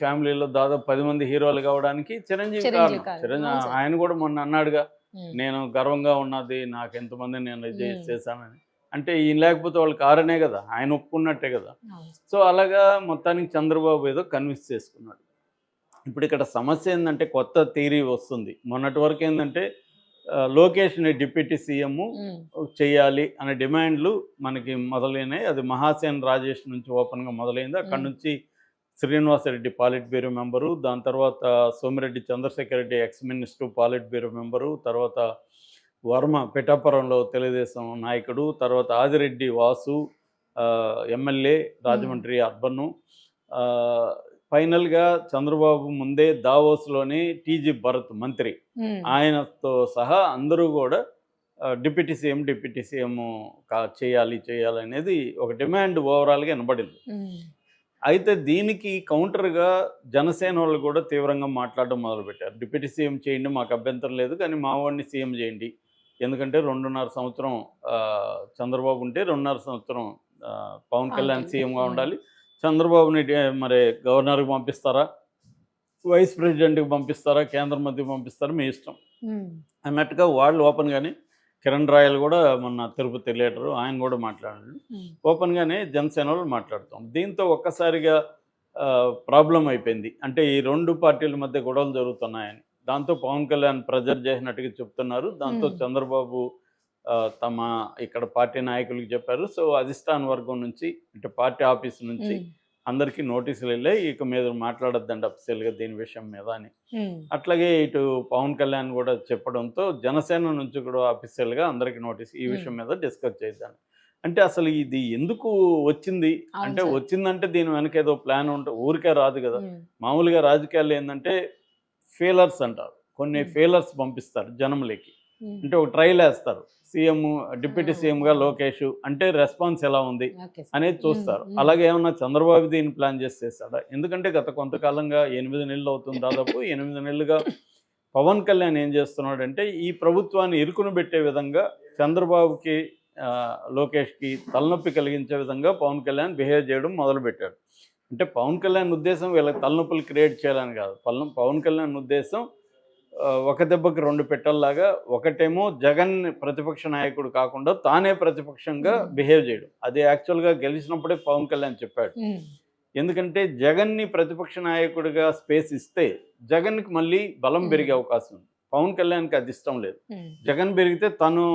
ఫ్యామిలీలో దాదాపు 10 మంది హీరోలు కావడానికి చిరంజీవి కారణం. ఆయన కూడా మొన్న అన్నాడుగా, నేను గర్వంగా ఉన్నది నాకు ఎంతమంది నేను ఇది చేశానని. అంటే ఈయన లేకపోతే వాళ్ళు కారణే కదా, ఆయన ఒప్పుకున్నట్టే కదా. సో అలాగా మొత్తానికి చంద్రబాబు ఏదో కన్విన్స్ చేసుకున్నాడు. ఇప్పుడు ఇక్కడ సమస్య ఏంటంటే కొత్త థియరీ వస్తుంది. మొన్నటి వరకు ఏంటంటే లోకేష్ని డిప్యూటీ సీఎం చేయాలి అనే డిమాండ్లు మనకి మొదలైనాయి. అది మహాసేన్ రాజేష్ నుంచి ఓపెన్గా మొదలైంది. అక్కడ నుంచి శ్రీనివాసరెడ్డి పాలిట్ బ్యూరో మెంబరు, దాని తర్వాత Somireddy Chandrasekhar Reddy ex minister polit bureau member, తర్వాత వర్మ పిఠాపురంలో తెలుగుదేశం నాయకుడు, తర్వాత ఆదిరెడ్డి వాసు ఎమ్మెల్యే రాజమండ్రి అర్బను, ఫైనల్గా చంద్రబాబు ముందే దావోస్లోని టీజీ భరత్ మంత్రి, ఆయనతో సహా అందరూ కూడా డిప్యూటీ సీఎం చేయాలి అనేది ఒక డిమాండ్ ఓవరాల్గా వినబడింది. అయితే దీనికి కౌంటర్గా జనసేన వాళ్ళు కూడా తీవ్రంగా మాట్లాడడం మొదలుపెట్టారు. డిప్యూటీ సీఎం చేయండి, మాకు అభ్యంతరం లేదు, కానీ మా వాడిని సీఎం చేయండి. ఎందుకంటే 2.5 సంవత్సరం చంద్రబాబు ఉంటే 2.5 సంవత్సరం పవన్ కళ్యాణ్ సీఎంగా ఉండాలి. చంద్రబాబుని మరి గవర్నర్కి పంపిస్తారా, వైస్ ప్రెసిడెంట్కి పంపిస్తారా, కేంద్ర మంత్రికి పంపిస్తారా, మీ ఇష్టం అన్నట్టుగా వాళ్ళు ఓపెన్గానే, కిరణ్ రాయల్ కూడా మొన్న తిరుపతి లీడరు ఆయన కూడా మాట్లాడాడు. ఓపెన్గానే జనసేన వాళ్ళు మాట్లాడుతాం. దీంతో ఒక్కసారిగా ప్రాబ్లం అయిపోయింది. అంటే ఈ 2 పార్టీల మధ్య గొడవలు జరుగుతున్నాయని, దాంతో పవన్ కళ్యాణ్ ప్రెజర్ చేసినట్టుగా చెప్తున్నారు. దాంతో చంద్రబాబు తమ ఇక్కడ పార్టీ నాయకులకు చెప్పారు. సో అధిష్టాన వర్గం నుంచి, అంటే పార్టీ ఆఫీస్ నుంచి అందరికీ నోటీసులు వెళ్ళాయి, ఇక మీద మాట్లాడొద్దండి అఫీషియల్గా దీని విషయం మీద అని. అట్లాగే ఇటు పవన్ కళ్యాణ్ కూడా చెప్పడంతో జనసేన నుంచి కూడా అఫీషియల్గా అందరికీ నోటీస్, ఈ విషయం మీద డిస్కస్ చేద్దాం. అంటే అసలు ఇది ఎందుకు వచ్చింది అంటే, వచ్చిందంటే దీని వెనక ఏదో ప్లాన్ ఉంటే ఊరికే రాదు కదా. మామూలుగా రాజకీయాలు ఏంటంటే ఫీలర్స్ అంటారు, కొన్ని ఫీలర్స్ పంపిస్తారు జనంలోకి. అంటే ఒక ట్రైల్ వేస్తారు, సీఎం డిప్యూటీ సీఎంగా లోకేష్ అంటే రెస్పాన్స్ ఎలా ఉంది అనేది చూస్తారు. అలాగే ఏమన్నా చంద్రబాబు దీన్ని ప్లాన్ చేసేసాడా? ఎందుకంటే గత కొంతకాలంగా 8 నెలలు అవుతుంది, దాదాపు 8 నెలలుగా పవన్ కళ్యాణ్ ఏం చేస్తున్నాడంటే ఈ ప్రభుత్వాన్ని ఇరుకును పెట్టే విధంగా చంద్రబాబుకి లోకేష్కి తలనొప్పి కలిగించే విధంగా పవన్ కళ్యాణ్ బిహేవ్ చేయడం మొదలుపెట్టాడు. అంటే పవన్ కళ్యాణ్ ఉద్దేశం వీళ్ళకి తలనొప్పులు క్రియేట్ చేయాలని కాదు. పవన్ కళ్యాణ్ ఉద్దేశం ఒక దెబ్బకి 2 పెట్టల్లాగా, ఒకటేమో జగన్ ప్రతిపక్ష నాయకుడు కాకుండా తానే ప్రతిపక్షంగా బిహేవ్ చేయడం. అది యాక్చువల్గా గెలిచినప్పుడే పవన్ కళ్యాణ్ చెప్పాడు. ఎందుకంటే జగన్ని ప్రతిపక్ష నాయకుడిగా స్పేస్ ఇస్తే జగన్కి మళ్ళీ బలం పెరిగే అవకాశం ఉంది. పవన్ కళ్యాణ్కి అది ఇష్టం లేదు. జగన్ పెరిగితే తను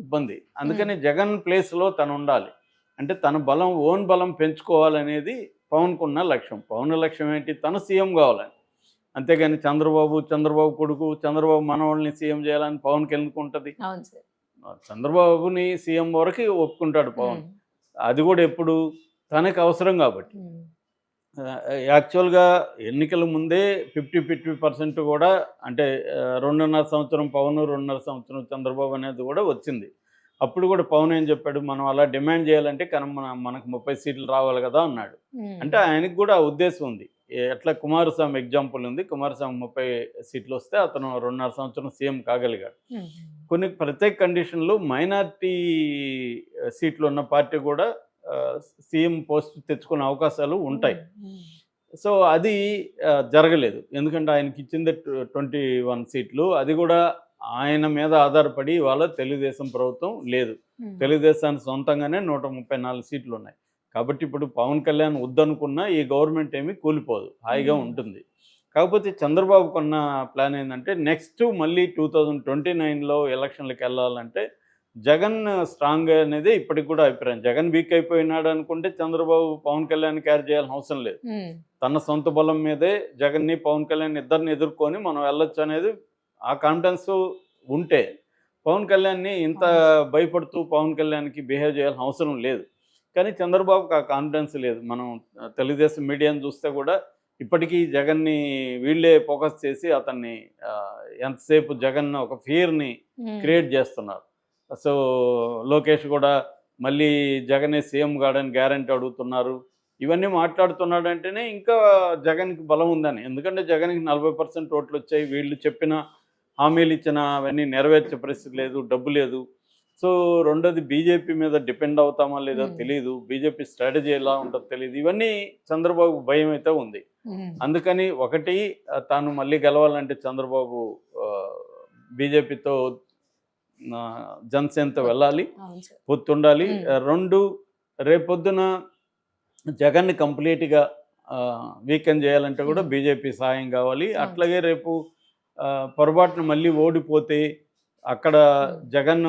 ఇబ్బంది. అందుకని జగన్ ప్లేస్లో తను ఉండాలి. అంటే తన బలం, ఓన్ బలం పెంచుకోవాలనేది పవన్కున్న లక్ష్యం. పవన్ లక్ష్యం ఏంటి? తను సీఎం కావాలని. అంతేగాని చంద్రబాబు కొడుకు, చంద్రబాబు మనవాళ్ళని సీఎం చేయాలని పవన్కి ఎందుకు ఉంటుంది? చంద్రబాబుని సీఎం వరకు ఒప్పుకుంటాడు పవన్, అది కూడా ఎప్పుడు తనకు అవసరం కాబట్టి. యాక్చువల్గా ఎన్నికల ముందే 50% కూడా, అంటే 2.5 సంవత్సరం పవన్, 2.5 సంవత్సరం చంద్రబాబు అనేది కూడా వచ్చింది. అప్పుడు కూడా పవన్ ఏం చెప్పాడు, మనం అలా డిమాండ్ చేయాలంటే మనకు 30 సీట్లు రావాలి కదా అన్నాడు. అంటే ఆయనకు కూడా ఉద్దేశం ఉంది. ఎట్లా కుమారస్వామి ఎగ్జాంపుల్ ఉంది, కుమారస్వామి 30 సీట్లు వస్తే అతను 2.5 సంవత్సరం సీఎం కాగలిగాడు. కొన్ని ప్రత్యేక కండిషన్లు మైనార్టీ సీట్లు ఉన్న పార్టీ కూడా సీఎం పోస్ట్ తెచ్చుకునే అవకాశాలు ఉంటాయి. సో అది జరగలేదు. ఎందుకంటే ఆయనకి ఇచ్చింది 21 సీట్లు. అది కూడా ఆయన మీద ఆధారపడి వాళ్ళ తెలుగుదేశం ప్రభుత్వం లేదు. తెలుగుదేశానికి సొంతంగానే 134 సీట్లు ఉన్నాయి. కాబట్టి ఇప్పుడు పవన్ కళ్యాణ్ వద్దనుకున్నా ఈ గవర్నమెంట్ ఏమీ కూలిపోదు, హాయిగా ఉంటుంది. కాకపోతే చంద్రబాబుకున్న ప్లాన్ ఏంటంటే నెక్స్ట్ మళ్ళీ 2029లో ఎలక్షన్లకు వెళ్ళాలంటే జగన్ స్ట్రాంగ్ అనేది ఇప్పటికి కూడా అభిప్రాయం. జగన్ వీక్ అయిపోయినాడు అనుకుంటే చంద్రబాబు పవన్ కళ్యాణ్ క్యారీ చేయాల్సిన అవసరం లేదు. తన సొంత బలం మీదే జగన్ని, పవన్ కళ్యాణ్ ఇద్దరిని ఎదుర్కొని మనం వెళ్ళొచ్చు అనేది ఆ కాన్ఫిడెన్స్ ఉంటే, పవన్ కళ్యాణ్ని ఇంత భయపడుతూ పవన్ కళ్యాణ్కి బిహేవ్ చేయాల్సిన అవసరం లేదు. కానీ చంద్రబాబుకి ఆ కాన్ఫిడెన్స్ లేదు. మనం తెలుగుదేశం మీడియాని చూస్తే కూడా ఇప్పటికీ జగన్ని వీళ్ళే ఫోకస్ చేసి అతన్ని ఎంతసేపు జగన్ ఒక ఫియర్ని క్రియేట్ చేస్తున్నారు. సో లోకేష్ కూడా మళ్ళీ జగనే సీఎం కాడని గ్యారంటీ అడుగుతున్నారు. ఇవన్నీ మాట్లాడుతున్నాడంటేనే ఇంకా జగన్కి బలం ఉందని. ఎందుకంటే జగన్కి 40% ఓట్లు వచ్చాయి. వీళ్ళు చెప్పిన హామీలు ఇచ్చిన అవన్నీ నెరవేర్చే పరిస్థితి లేదు, డబ్బు లేదు. సో రెండోది బీజేపీ మీద డిపెండ్ అవుతామా లేదో తెలియదు, బీజేపీ స్ట్రాటజీ ఎలా ఉంటుందో తెలియదు. ఇవన్నీ చంద్రబాబు భయం అయితే ఉంది. అందుకని ఒకటి తాను మళ్ళీ గెలవాలంటే చంద్రబాబు బీజేపీతో జనసేనతో వెళ్ళాలి, పొత్తుండాలి. రెండు, రేపొద్దున జగన్ని కంప్లీట్గా వీకెండ్ చేయాలంటే కూడా బీజేపీ సాయం కావాలి. అట్లాగే రేపు పొరపాటున మళ్ళీ ఓడిపోతే అక్కడ జగన్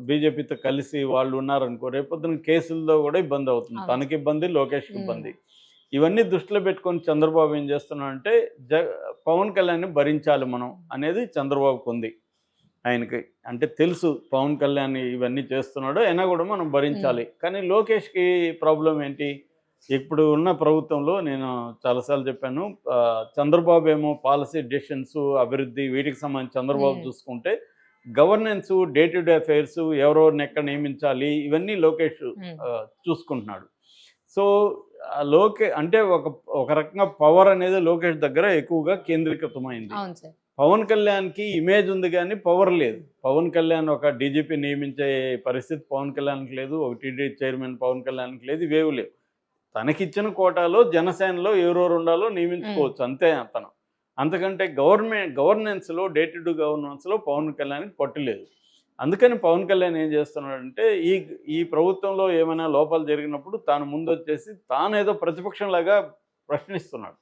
బీజేపీతో కలిసి వాళ్ళు ఉన్నారనుకో, రేపొద్దున కేసుల్లో కూడా ఇబ్బంది అవుతుంది. తనకి ఇబ్బంది, లోకేష్కి ఇబ్బంది. ఇవన్నీ దృష్టిలో పెట్టుకొని చంద్రబాబు ఏం చేస్తున్నాడంటే పవన్ కళ్యాణ్ని భరించాలి మనం అనేది చంద్రబాబుకు ఉంది. ఆయనకి అంటే తెలుసు పవన్ కళ్యాణ్ ఇవన్నీ చేస్తున్నాడు, అయినా కూడా మనం భరించాలి. కానీ లోకేష్కి ప్రాబ్లం ఏంటి? ఇప్పుడు ఉన్న ప్రభుత్వంలో నేను చాలాసార్లు చెప్పాను, చంద్రబాబు ఏమో పాలసీ డెసిషన్స్, అభివృద్ధి వీటికి సంబంధించి చంద్రబాబు చూసుకుంటే, governance, day to day affairs, ఎవరెవరిని ఎక్కడ నియమించాలి ఇవన్నీ లోకేష్ చూసుకుంటున్నాడు. సో అంటే ఒక రకంగా పవర్ అనేది లోకేష్ దగ్గర ఎక్కువగా కేంద్రీకృతమైంది. పవన్ కళ్యాణ్కి ఇమేజ్ ఉంది కానీ పవర్ లేదు. పవన్ కళ్యాణ్ ఒక డీజీపీ నియమించే పరిస్థితి పవన్ కళ్యాణ్కి లేదు, ఒక టీడీ చైర్మన్ పవన్ కళ్యాణ్కి లేదు, ఇవేవి లేవు. తనకిచ్చిన కోటాలో జనసేనలో ఎవరెవరు ఉండాలో నియమించుకోవచ్చు, అంతే అతను. అంతకంటే గవర్నెన్స్లో, డే టు డే గవర్నెన్స్లో పవన్ కళ్యాణ్కి పట్టులేదు. అందుకని పవన్ కళ్యాణ్ ఏం చేస్తున్నాడంటే ఈ ప్రభుత్వంలో ఏమైనా లోపాలు జరిగినప్పుడు తాను ముందు వచ్చేసి తానేదో ప్రతిపక్షంలాగా ప్రశ్నిస్తున్నాడు.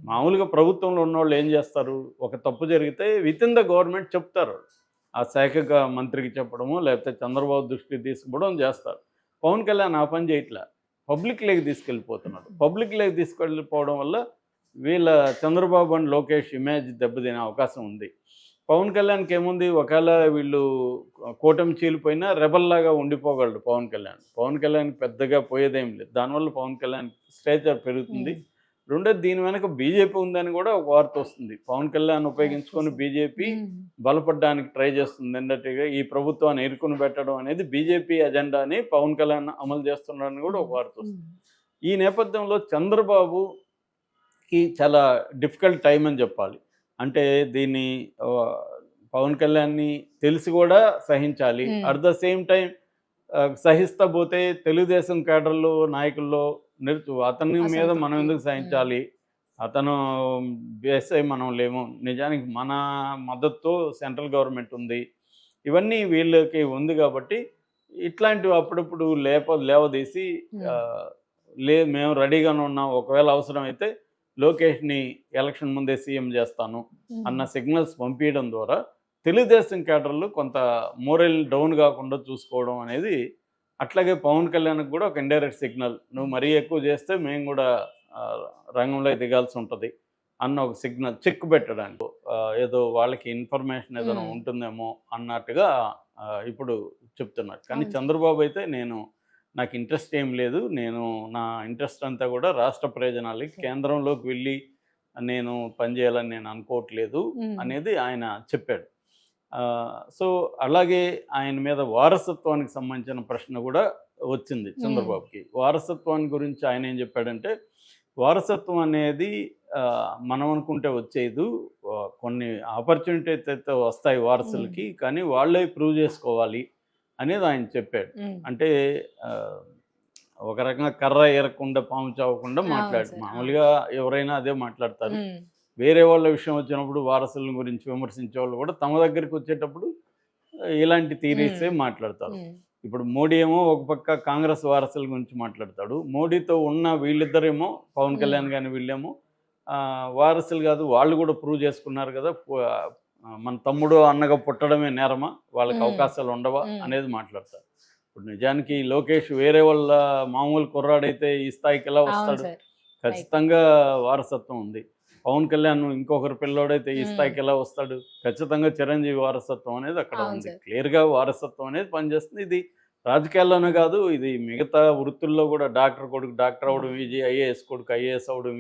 మామూలుగా ప్రభుత్వంలో ఉన్నవాళ్ళు ఏం చేస్తారు, ఒక తప్పు జరిగితే విత్ ఇన్ ద గవర్నమెంట్ చెప్తారు, ఆ శాఖ మంత్రికి చెప్పడము లేకపోతే చంద్రబాబు దృష్టికి తీసుకుపోవడం చేస్తారు. పవన్ కళ్యాణ్ ఆ పని చేయట్లా, పబ్లిక్ లేక్ తీసుకెళ్ళిపోతున్నాడు. పబ్లిక్ లేక్ తీసుకెళ్ళిపోవడం వల్ల వీళ్ళ చంద్రబాబు అండ్ లోకేష్ ఇమేజ్ దెబ్బతినే అవకాశం ఉంది. పవన్ కళ్యాణ్కి ఏముంది, ఒకవేళ వీళ్ళు కూటమి చీలిపోయినా రెబల్లాగా ఉండిపోగలడు పవన్ కళ్యాణ్. పవన్ కళ్యాణ్ పెద్దగా పోయేదేం లేదు, దానివల్ల పవన్ కళ్యాణ్ స్టేచర్ పెరుగుతుంది. రెండోది, దీని వెనక బీజేపీ ఉందని కూడా ఒక వార్త వస్తుంది. పవన్ కళ్యాణ్ ఉపయోగించుకొని బీజేపీ బలపడడానికి ట్రై చేస్తుంది. ఏంటంటే ఈ ప్రభుత్వాన్ని ఎరుకుని పెట్టడం అనేది బీజేపీ అజెండాని పవన్ కళ్యాణ్ అమలు చేస్తున్నాడని కూడా ఒక వార్త వస్తుంది. ఈ నేపథ్యంలో చంద్రబాబుకి చాలా డిఫికల్ట్ టైం అని చెప్పాలి. అంటే దీన్ని పవన్ కళ్యాణ్ని తెలిసి కూడా సహించాలి, అట్ ద సేమ్ టైం సహిస్తా పోతే తెలుగుదేశం కేడర్లో నాయకుల్లో అతని మీద మనం ఎందుకు సహించాలి, అతను బేసై మనం లేము, నిజానికి మన మద్దతుతో సెంట్రల్ గవర్నమెంట్ ఉంది, ఇవన్నీ వీళ్ళకి ఉంది. కాబట్టి ఇట్లాంటివి అప్పుడప్పుడు లేవదీసి మేము రెడీగానే ఉన్నాం, ఒకవేళ అవసరమైతే లోకేష్ని ఎలక్షన్ ముందే సీఎం చేస్తాను అన్న సిగ్నల్స్ పంపించడం ద్వారా తెలుగుదేశం కేడర్లు కొంత మోరల్ డౌన్ కాకుండా చూసుకోవడం అనేది, అట్లాగే పవన్ కళ్యాణ్కి కూడా ఒక ఇండైరెక్ట్ సిగ్నల్, నువ్వు మరీ ఎక్కువ చేస్తే మేము కూడా రంగంలో దిగాల్సి ఉంటుంది అన్న ఒక సిగ్నల్ చెక్ పెట్టడానికి, ఏదో వాళ్ళకి ఇన్ఫర్మేషన్ ఏదైనా ఉంటుందేమో అన్నట్టుగా ఇప్పుడు చెప్తున్నారు. కానీ చంద్రబాబు అయితే నాకు ఇంట్రెస్ట్ ఏం లేదు, నా ఇంట్రెస్ట్ అంతా కూడా రాష్ట్ర ప్రయోజనాలకి, కేంద్రంలోకి వెళ్ళి నేను పనిచేయాలని నేను అనుకోవట్లేదు అనేది ఆయన చెప్పాడు. సో అలాగే ఆయన మీద వారసత్వానికి సంబంధించిన ప్రశ్న కూడా వచ్చింది చంద్రబాబుకి. వారసత్వాన్ని గురించి ఆయన ఏం చెప్పాడంటే, వారసత్వం అనేది మనం అనుకుంటే వచ్చేది, కొన్ని ఆపర్చునిటీస్ అయితే వస్తాయి వారసులకి, కానీ వాళ్ళే ప్రూవ్ చేసుకోవాలి అనేది ఆయన చెప్పాడు. అంటే ఒక రకంగా కర్ర ఎరకుండా పాము చావకుండా మామూలుగా ఎవరైనా అదే మాట్లాడతారు. వేరే వాళ్ళ విషయం వచ్చినప్పుడు వారసుల గురించి విమర్శించే వాళ్ళు కూడా తమ దగ్గరికి వచ్చేటప్పుడు ఇలాంటి థీరీసే మాట్లాడతారు. ఇప్పుడు మోడీ ఏమో ఒక పక్క కాంగ్రెస్ వారసుల గురించి మాట్లాడతాడు, మోడీతో ఉన్న వీళ్ళిద్దరేమో పవన్ కళ్యాణ్ కానీ వీళ్ళేమో వారసులు కాదు, వాళ్ళు కూడా ప్రూవ్ చేసుకున్నారు కదా, మన తమ్ముడు అన్నగా పుట్టడమే నేరమా, వాళ్ళకి అవకాశాలు ఉండవా అనేది మాట్లాడతారు. ఇప్పుడు నిజానికి లోకేష్ వేరే వాళ్ళ మామూలు కుర్రాడైతే ఈ స్థాయికి ఎలా వస్తాడు? ఖచ్చితంగా వారసత్వం ఉంది. పవన్ కళ్యాణ్ ఇంకొకరు పిల్లోడైతే ఈ స్థాయికి ఎలా వస్తాడు? ఖచ్చితంగా చిరంజీవి వారసత్వం అనేది అక్కడ ఉంది, క్లియర్గా వారసత్వం అనేది పనిచేస్తుంది. ఇది రాజకీయాల్లోనే కాదు, ఇది మిగతా వృత్తుల్లో కూడా, డాక్టర్ కొడుకు డాక్టర్ అవడం ఈజీ, ఐఏఎస్ కొడుకు ఐఏఎస్ అవడం